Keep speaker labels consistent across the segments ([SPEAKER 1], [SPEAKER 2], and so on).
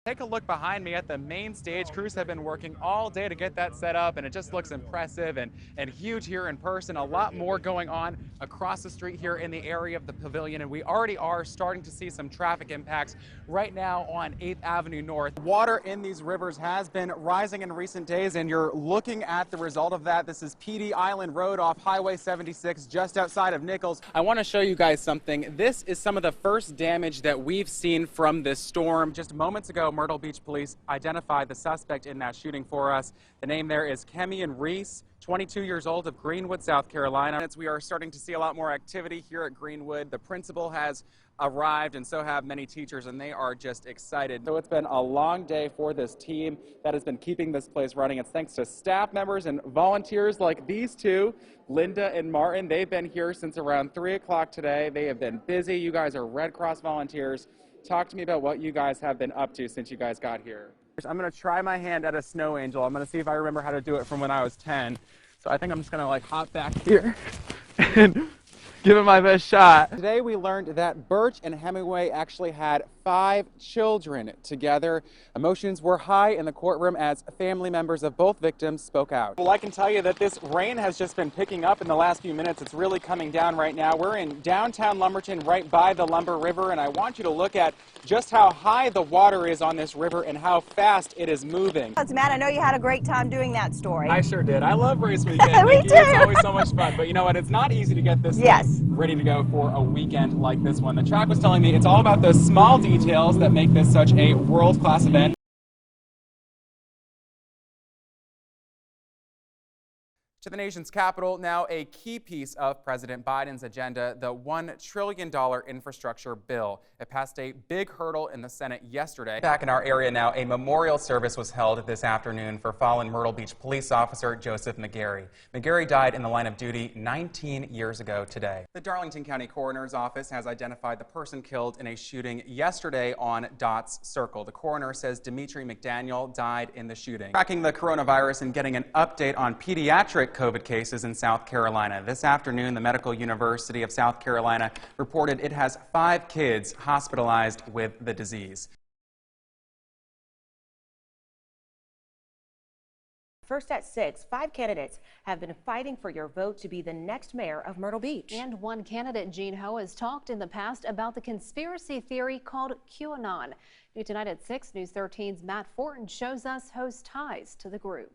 [SPEAKER 1] Take a look behind me at the main stage. Crews have been working all day to get that set up, and it just looks impressive and huge here in person. A lot more going on across the street here in the area of the pavilion, and we already are starting to see some traffic impacts right now on 8th Avenue North. Water in these rivers has been rising in recent days, and you're looking at the result of that. This is PD Island Road off Highway 76, just outside of Nichols. I want to show you guys something. This is some of the first damage that we've seen from this storm. Just moments ago, Myrtle Beach police identified the suspect in that shooting for us. The name there is Kemian Reese, 22 years old, of Greenwood, South Carolina. We are starting to see a lot more activity here at Greenwood. The principal has arrived, and so have many teachers, and they are just excited. So it's been a long day for this team that has been keeping this place running. It's thanks to staff members and volunteers like these two, Linda and Martin. They've been here since around 3 o'clock today. They have been busy. You guys are Red Cross volunteers. Talk to me about what you guys have been up to since you guys got here. I'm going to try my hand at a snow angel. I'm going to see if I remember how to do it from when I was 10. So I think I'm just going to like hop back here and give it my best shot. Today we learned that Birch and Hemingway actually had 5 children together. Emotions were high in the courtroom as family members of both victims spoke out. Well, I can tell you that this rain has just been picking up in the last few minutes. It's really coming down right now. We're in downtown Lumberton, right by the Lumber River, and I want you to look at just how high the water is on this river and how fast it is moving.
[SPEAKER 2] Matt, I know you had a great time doing that story.
[SPEAKER 1] I sure did. I love race weekend.
[SPEAKER 2] Me too.
[SPEAKER 1] It's always so much fun. But you know what? It's not easy to get this
[SPEAKER 2] Yes.
[SPEAKER 1] ready to go for a weekend like this one. The track was telling me it's all about those small details that make this such a world-class event. To the nation's capital, now a key piece of President Biden's agenda, the $1 trillion infrastructure bill. It passed a big hurdle in the Senate yesterday. Back in our area now, a memorial service was held this afternoon for fallen Myrtle Beach police officer Joseph McGarry. McGarry died in the line of duty 19 years ago today. The Darlington County Coroner's Office has identified the person killed in a shooting yesterday on Dots Circle. The coroner says Dimitri McDaniel died in the shooting. Tracking the coronavirus and getting an update on pediatric COVID cases in South Carolina. This afternoon, the Medical University of South Carolina reported it has 5 kids hospitalized with the disease.
[SPEAKER 3] First at 6, 5 candidates have been fighting for your vote to be the next mayor of Myrtle Beach.
[SPEAKER 4] And one candidate, Jean Ho, has talked in the past about the conspiracy theory called QAnon. New tonight at 6, News 13's Matt Fortin shows us Ho's ties to the group.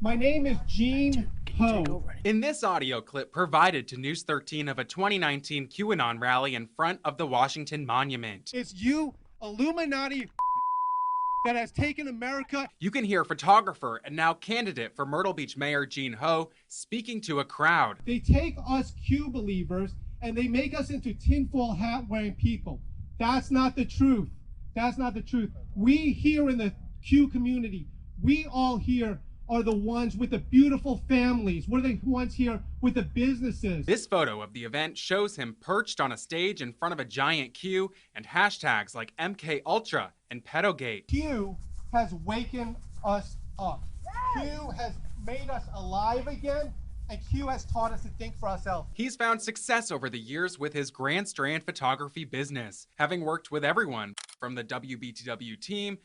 [SPEAKER 5] My name is Jean Ho.
[SPEAKER 1] In this audio clip provided to News 13 of a 2019 QAnon rally in front of the Washington Monument.
[SPEAKER 5] It's you, Illuminati, that has taken America.
[SPEAKER 1] You can hear photographer and now candidate for Myrtle Beach Mayor Jean Ho speaking to a crowd.
[SPEAKER 5] They take us Q believers and they make us into tinfoil hat wearing people. That's not the truth. That's not the truth. We here in the Q community, we all here are the ones with the beautiful families. We're the ones here with the businesses.
[SPEAKER 1] This photo of the event shows him perched on a stage in front of a giant Q and hashtags like MKUltra and Pedogate.
[SPEAKER 5] Q has wakened us up. Q has made us alive again, and Q has taught us to think for ourselves.
[SPEAKER 1] He's found success over the years with his Grand Strand photography business, having worked with everyone from the WBTW team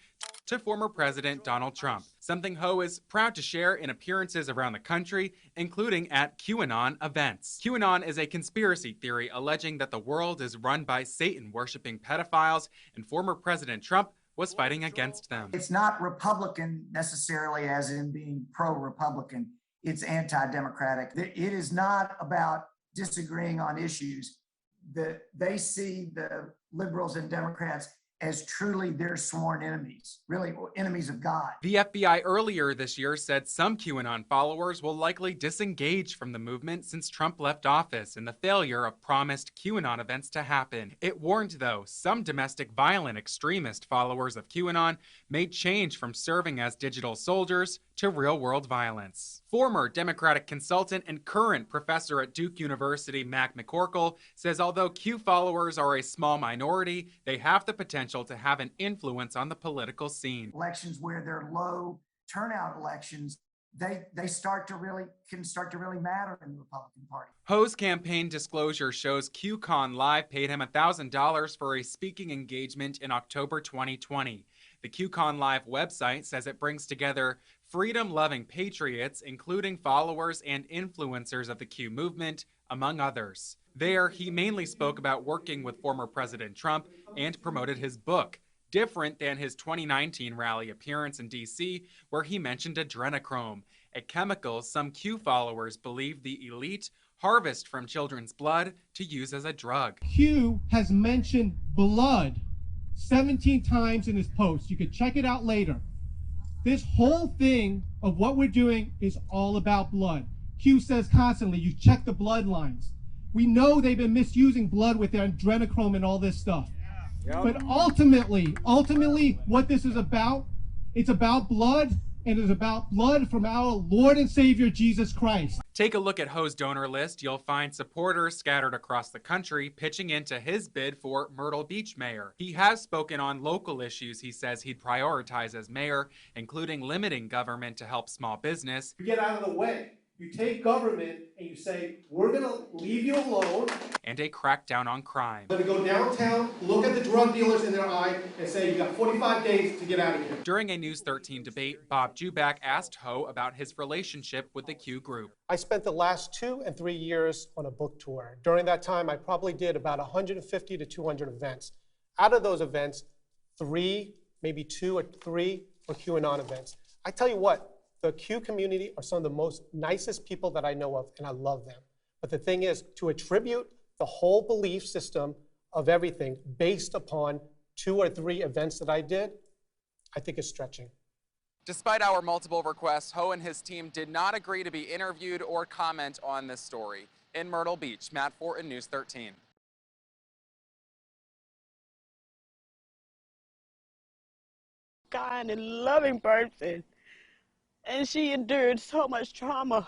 [SPEAKER 1] to former President Donald Trump, something Ho is proud to share in appearances around the country, including at QAnon events. QAnon is a conspiracy theory alleging that the world is run by Satan-worshiping pedophiles, and former President Trump was fighting against them.
[SPEAKER 6] It's not Republican necessarily as in being pro-Republican. It's anti-democratic. It is not about disagreeing on issues. They see the liberals and Democrats as truly their sworn enemies, really enemies of God.
[SPEAKER 1] The FBI earlier this year said some QAnon followers will likely disengage from the movement since Trump left office and the failure of promised QAnon events to happen. It warned, though, some domestic violent extremist followers of QAnon may change from serving as digital soldiers to real-world violence. Former Democratic consultant and current professor at Duke University, Mac McCorkle, says although Q followers are a small minority, they have the potential to have an influence on the political scene.
[SPEAKER 6] Elections where they're low turnout elections, they can start to really matter in the Republican Party.
[SPEAKER 1] Ho's campaign disclosure shows QCon Live paid him $1,000 for a speaking engagement in October 2020. The QCon Live website says it brings together freedom-loving patriots, including followers and influencers of the Q movement, among others. There, he mainly spoke about working with former President Trump and promoted his book, different than his 2019 rally appearance in D.C., where he mentioned adrenochrome, a chemical some Q followers believe the elite harvest from children's blood to use as a drug.
[SPEAKER 5] Q has mentioned blood 17 times in his post. You could check it out later. This whole thing of what we're doing is all about blood. Q says constantly, you check the bloodlines. We know they've been misusing blood with their adrenochrome and all this stuff. Yep. But ultimately, what this is about, it's about blood, and it's about blood from our Lord and Savior, Jesus Christ.
[SPEAKER 1] Take a look at Ho's donor list. You'll find supporters scattered across the country pitching into his bid for Myrtle Beach mayor. He has spoken on local issues he says he'd prioritize as mayor, including limiting government to help small business.
[SPEAKER 5] You get out of the way. You take government and you say, we're going to leave you alone.
[SPEAKER 1] And a crackdown on crime.
[SPEAKER 5] We're going to go downtown, look at the drug dealers in their eye, and say, you got 45 days to get out of here.
[SPEAKER 1] During a News 13 debate, Bob Juback asked Ho about his relationship with the Q group.
[SPEAKER 5] I spent the last 2 and 3 years on a book tour. During that time, I probably did about 150 to 200 events. Out of those events, 3, maybe 2 or 3 were QAnon events. I tell you what, the Q community are some of the most nicest people that I know of, and I love them. But the thing is, to attribute the whole belief system of everything based upon 2 or 3 events that I did, I think is stretching.
[SPEAKER 1] Despite our multiple requests, Ho and his team did not agree to be interviewed or comment on this story. In Myrtle Beach, Matt Fortin, News 13.
[SPEAKER 7] Kind and loving person. And she endured so much trauma.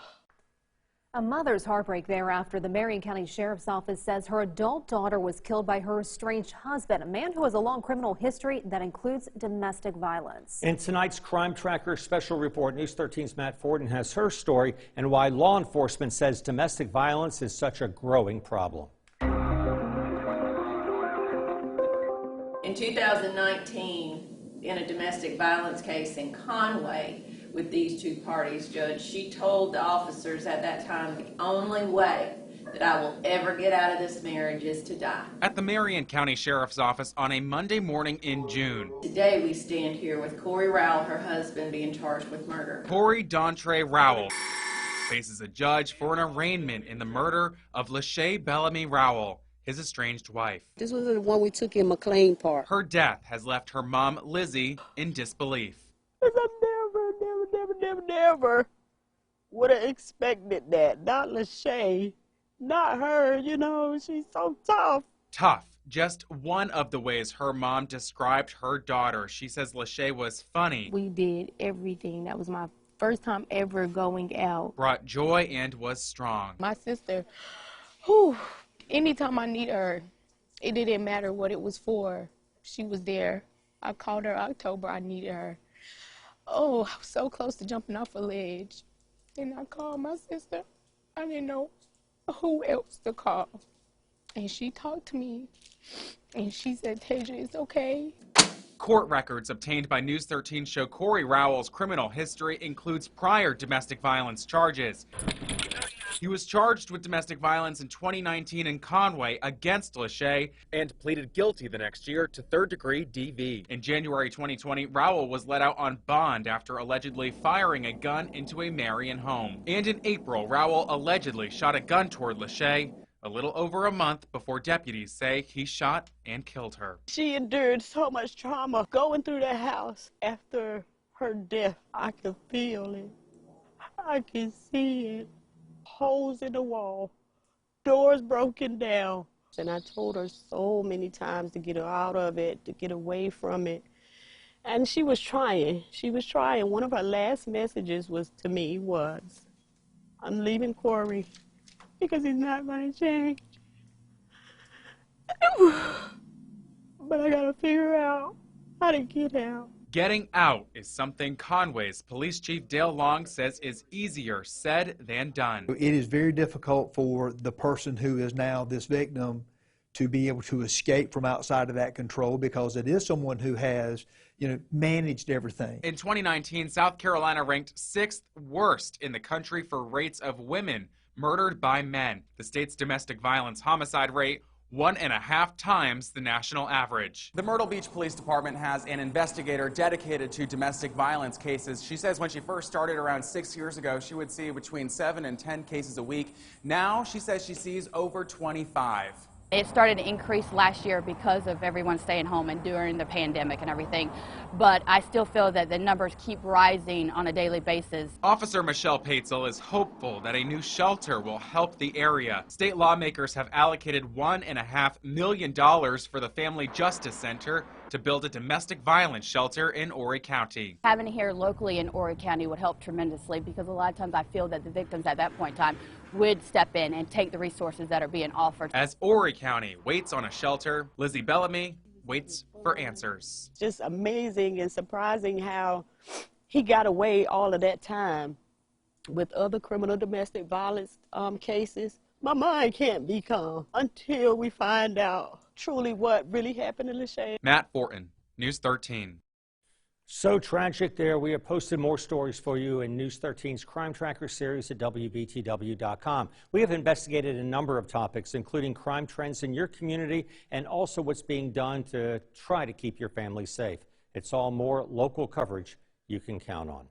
[SPEAKER 4] A mother's heartbreak there after the Marion County Sheriff's Office says her adult daughter was killed by her estranged husband, a man who has a long criminal history that includes domestic violence.
[SPEAKER 8] In tonight's Crime Tracker special report, News 13's Matt Fortin has her story and why law enforcement says domestic violence is such a growing problem.
[SPEAKER 9] In 2019, in a domestic violence case in Conway, with these 2 parties, Judge, she told the officers at that time the only way that I will ever get out of this marriage is to die.
[SPEAKER 1] At the Marion County Sheriff's Office on a Monday morning in June.
[SPEAKER 9] Today we stand here with Corey Rowell, her husband, being charged with murder.
[SPEAKER 1] Corey Dontre Rowell faces a judge for an arraignment in the murder of Lachey Bellamy Rowell, his estranged wife.
[SPEAKER 7] This was the one we took in McLean Park.
[SPEAKER 1] Her death has left her mom, Lizzie, in disbelief.
[SPEAKER 7] Never would have expected that. Not Lachey, not her, you know, she's so tough.
[SPEAKER 1] Tough, just one of the ways her mom described her daughter. She says Lachey was funny.
[SPEAKER 10] We did everything. That was my first time ever going out.
[SPEAKER 1] Brought joy and was strong.
[SPEAKER 10] My sister, anytime I need her, it didn't matter what it was for. She was there. I called her October, I needed her. Oh, I was so close to jumping off a ledge. And I called my sister. I didn't know who else to call. And she talked to me. And she said, Tasia, it's okay.
[SPEAKER 1] Court records obtained by News 13 show Corey Rowell's criminal history includes prior domestic violence charges. He was charged with domestic violence in 2019 in Conway against Lachey and pleaded guilty the next year to third-degree DV. In January 2020, Rowell was let out on bond after allegedly firing a gun into a Marion home. And in April, Rowell allegedly shot a gun toward Lachey a little over a month before deputies say he shot and killed her.
[SPEAKER 7] She endured so much trauma going through the house after her death. I could feel it. I could see it. Holes in the wall, doors broken down. And I told her so many times to get her out of it, to get away from it. And she was trying. She was trying. One of her last messages to me was, I'm leaving Corey because he's not going to change. But I got to figure out how to get out.
[SPEAKER 1] Getting out is something Conway's Police Chief Dale Long says is easier said than done.
[SPEAKER 11] It is very difficult for the person who is now this victim to be able to escape from outside of that control, because it is someone who has, managed everything.
[SPEAKER 1] In 2019, South Carolina ranked 6th worst in the country for rates of women murdered by men. The state's domestic violence homicide rate 1.5 times the national average. The Myrtle Beach Police Department has an investigator dedicated to domestic violence cases. She says when she first started around 6 years ago, she would see between 7 and 10 cases a week. Now she says she sees over 25.
[SPEAKER 12] It started to increase last year because of everyone staying home and during the pandemic and everything, but I still feel that the numbers keep rising on a daily basis.
[SPEAKER 1] Officer Michelle Paetzel is hopeful that a new shelter will help the area. State lawmakers have allocated $1.5 million for the Family Justice Center to build a domestic violence shelter in Horry County.
[SPEAKER 12] Having it here locally in Horry County would help tremendously, because a lot of times I feel that the victims at that point in time would step in and take the resources that are being offered.
[SPEAKER 1] As Horry County waits on a shelter, Lizzie Bellamy waits for answers.
[SPEAKER 7] Just amazing and surprising how he got away all of that time with other criminal domestic violence cases. My mind can't be calm until we find out truly what really happened to Lachey.
[SPEAKER 1] Matt Fortin, News 13.
[SPEAKER 8] So tragic there. We have posted more stories for you in News 13's Crime Tracker series at WBTW.com. We have investigated a number of topics, including crime trends in your community and also what's being done to try to keep your family safe. It's all more local coverage you can count on.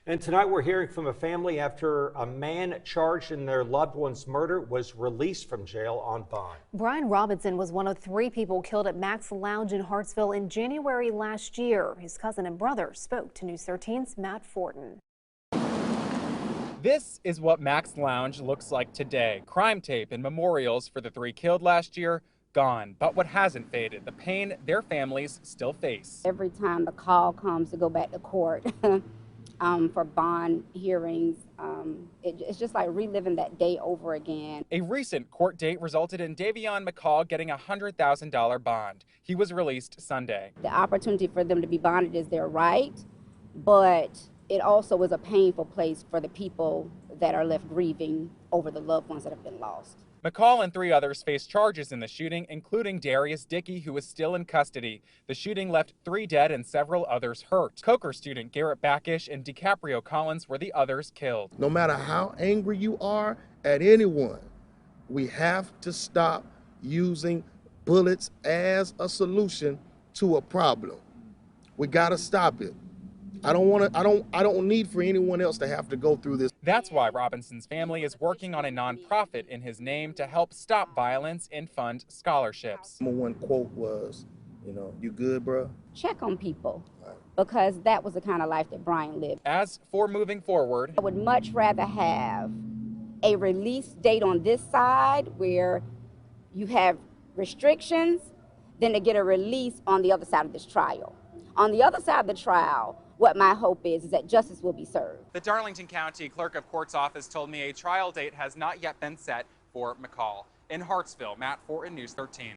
[SPEAKER 8] And tonight we're hearing from a family after a man charged in their loved one's murder was released from jail on bond.
[SPEAKER 4] Brian Robinson was one of 3 people killed at Max Lounge in Hartsville in January last year. His cousin and brother spoke to News 13's Matt Fortin.
[SPEAKER 1] This is what Max Lounge looks like today. Crime tape and memorials for the 3 killed last year gone. But what hasn't faded, the pain their families still face.
[SPEAKER 13] Every time the call comes to go back to court for bond hearings, it's just like reliving that day over again.
[SPEAKER 1] A recent court date resulted in Davion McCall getting a $100,000 bond. He was released Sunday.
[SPEAKER 13] The opportunity for them to be bonded is their right, but it also is a painful place for the people that are left grieving over the loved ones that have been lost.
[SPEAKER 1] McCall and 3 others face charges in the shooting, including Darius Dickey, who is still in custody. The shooting left 3 dead and several others hurt. Coker student Garrett Backish and DiCaprio Collins were the others killed.
[SPEAKER 14] No matter how angry you are at anyone, we have to stop using bullets as a solution to a problem. We got to stop it. I don't need for anyone else to have to go through this.
[SPEAKER 1] That's why Robinson's family is working on a nonprofit in his name to help stop violence and fund scholarships.
[SPEAKER 14] Number 1 quote was, you good, bro?
[SPEAKER 13] Check on people, because that was the kind of life that Brian lived.
[SPEAKER 1] As for moving forward,
[SPEAKER 13] I would much rather have a release date on this side where you have restrictions than to get a release on the other side of this trial. On the other side of the trial, what my hope is that justice will be served.
[SPEAKER 1] The Darlington County Clerk of Court's office told me a trial date has not yet been set for McCall. In Hartsville, Matt Fortin, News 13.